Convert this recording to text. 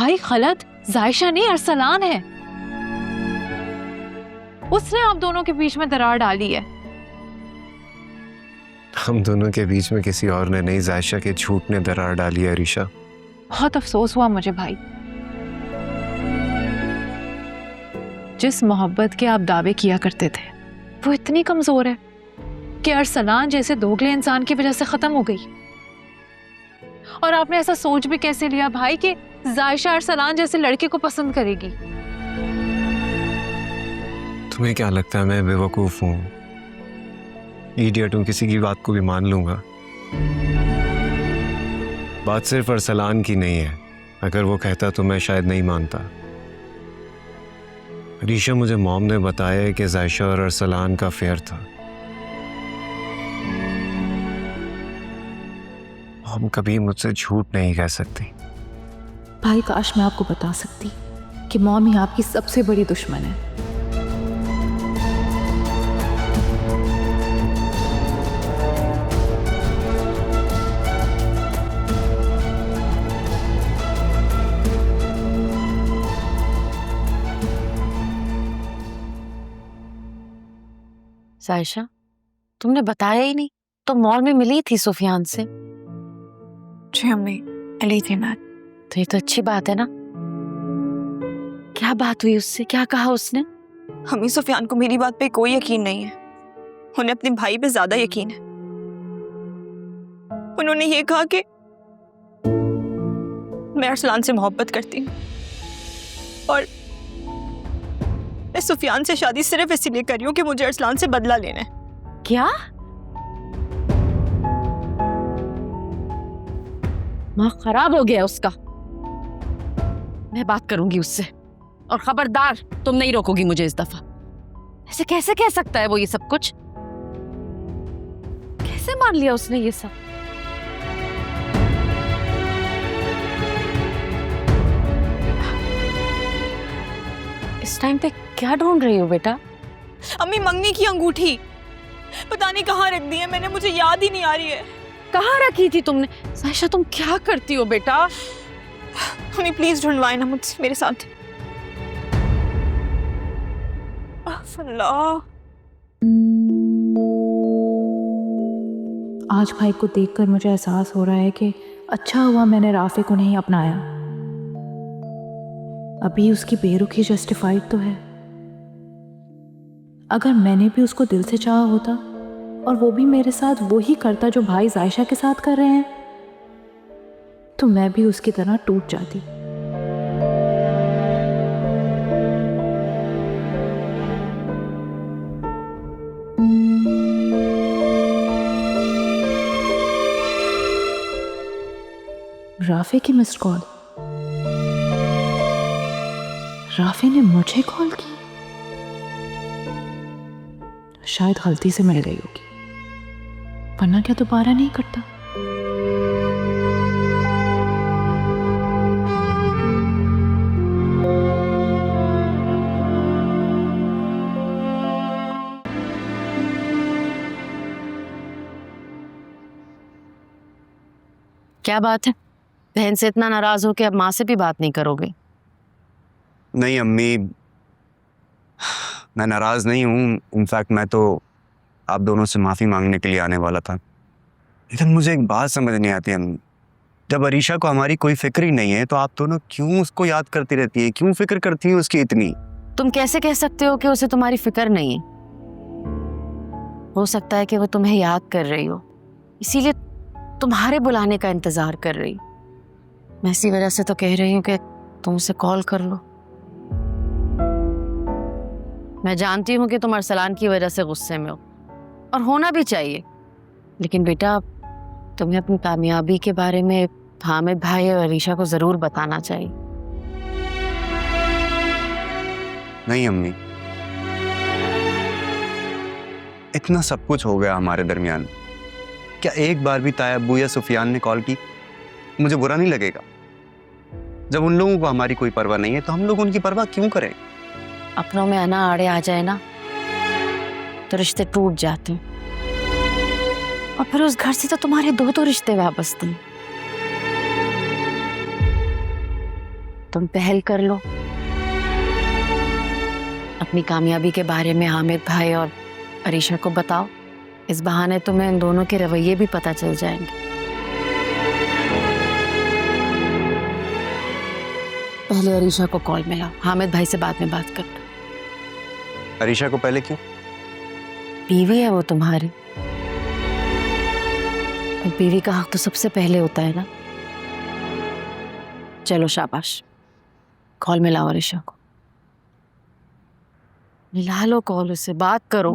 भाई खलत जायशा नहीं अरसलान है। उसने आप दोनों के बीच में दरार डाली है। हम दोनों के बीच में किसी और ने नहीं, जायशा के झूठ ने दरार डाली है अरीशा। बहुत अफसोस हुआ मुझे भाई। जिस मोहब्बत के आप दावे किया करते थे वो इतनी कमजोर है कि अरसलान जैसे दोगले इंसान की वजह से खत्म हो गई। और आपने ऐसा सोच भी कैसे लिया भाई कि जायशा अरसलान जैसे लड़के को पसंद करेगी? तुम्हें क्या लगता है मैं बेवकूफ हूँ, इडियट हूँ, किसी की बात को भी मान लूंगा? बात सिर्फ अरसलान की नहीं है, अगर वो कहता तो मैं शायद नहीं मानता। अरीशा, मुझे मॉम ने बताया कि जायशा और अरसलान का अफेयर था। मॉम कभी मुझसे झूठ नहीं कह सकती। भाई काश मैं आपको बता सकती कि मॉम ही आपकी सबसे बड़ी दुश्मन है। जायशा, तुमने बताया ही नहीं, तो मॉल में मिली थी सुफियान से? जी अम्मी, मिली थी मैं। तो ये तो अच्छी बात है ना। क्या बात हुई उससे, क्या कहा उसने? अम्मी, सुफियान को मेरी बात पे कोई यकीन नहीं है, उन्हें अपने भाई पे ज्यादा यकीन है। उन्होंने ये कहा कि मैं अरसलान से मोहब्बत करती हूँ और मैं सुफियान से शादी सिर्फ इसीलिए कर रही हूँ कि मुझे अरसलान से बदला लेना है। क्या? माँ खराब हो गया उसका। मैं बात करूंगी उससे, और खबरदार तुम नहीं रोकोगी मुझे इस दफा। ऐसे कैसे कह सकता है वो ये सब कुछ? कैसे मान लिया उसने ये सब? इस टाइम पे क्या ढूंढ रही हो बेटा? अम्मी, मंगनी की अंगूठी पता नहीं कहाँ रख दी है मैंने, मुझे याद ही नहीं आ रही है। कहाँ रखी थी तुमने? सायशा, तुम क्या करती हो बेटा? अम्मी प्लीज ढूंढवाए ना मुझसे, मेरे साथ। अल्लाह, आज भाई को देखकर मुझे एहसास हो रहा है कि अच्छा हुआ मैंने राफे को नहीं अपनाया। अभी उसकी बेरुखी जस्टिफाइड तो है। अगर मैंने भी उसको दिल से चाहा होता और वो भी मेरे साथ वो ही करता जो भाई जायशा के साथ कर रहे हैं, तो मैं भी उसकी तरह टूट जाती। राफे की मिस्ड कॉल। राफे ने मुझे कॉल की। शायद गलती से मिल गई होगी, वरना क्या दोबारा नहीं करता। क्या बात है, बहन से इतना नाराज हो के अब माँ से भी बात नहीं करोगे? नहीं अम्मी, मैं नाराज नहीं हूँ। इनफैक्ट मैं तो आप दोनों से माफ़ी मांगने के लिए आने वाला था। लेकिन मुझे एक बात समझ नहीं आती अम्मी, जब अरीशा को हमारी कोई फिक्र ही नहीं है तो आप दोनों क्यों उसको याद करती रहती है? क्यों फिक्र करती है उसकी इतनी? तुम कैसे कह सकते हो कि उसे तुम्हारी फिक्र नहीं है? हो सकता है कि वो तुम्हें याद कर रही हो, इसीलिए तुम्हारे बुलाने का इंतजार कर रही। मैं इसी वजह से तो कह रही हूँ कि तुम उसे कॉल कर लो। मैं जानती हूँ कि तुम अरसलान की वजह से गुस्से में हो, और होना भी चाहिए, लेकिन बेटा तुम्हें अपनी कामयाबी के बारे में हामिद भाई और अरीशा को जरूर बताना चाहिए। नहीं अम्मी, इतना सब कुछ हो गया हमारे दरमियान, क्या एक बार भी ताया अब्बू या सुफियान ने कॉल की? मुझे बुरा नहीं लगेगा। जब उन लोगों को हमारी कोई परवाह नहीं है तो हम लोग उनकी परवाह क्यों करें? अपनों में अना आड़े आ जाए ना तो रिश्ते टूट जाते हैं, और फिर उस घर से तो तुम्हारे दो रिश्ते वापस थे। तुम पहल कर लो, अपनी कामयाबी के बारे में हामिद भाई और अरीशा को बताओ। इस बहाने तुम्हें इन दोनों के रवैये भी पता चल जाएंगे। पहले अरीशा को कॉल मिलाओ, हामिद भाई से बाद में बात कर लो। अरीशा को पहले क्यों? बीवी है वो तुम्हारी, और बीवी का हक तो सबसे पहले होता है ना। चलो शाबाश, कॉल मिलाओ अरीशा को, मिला लो कॉल, उससे बात करो।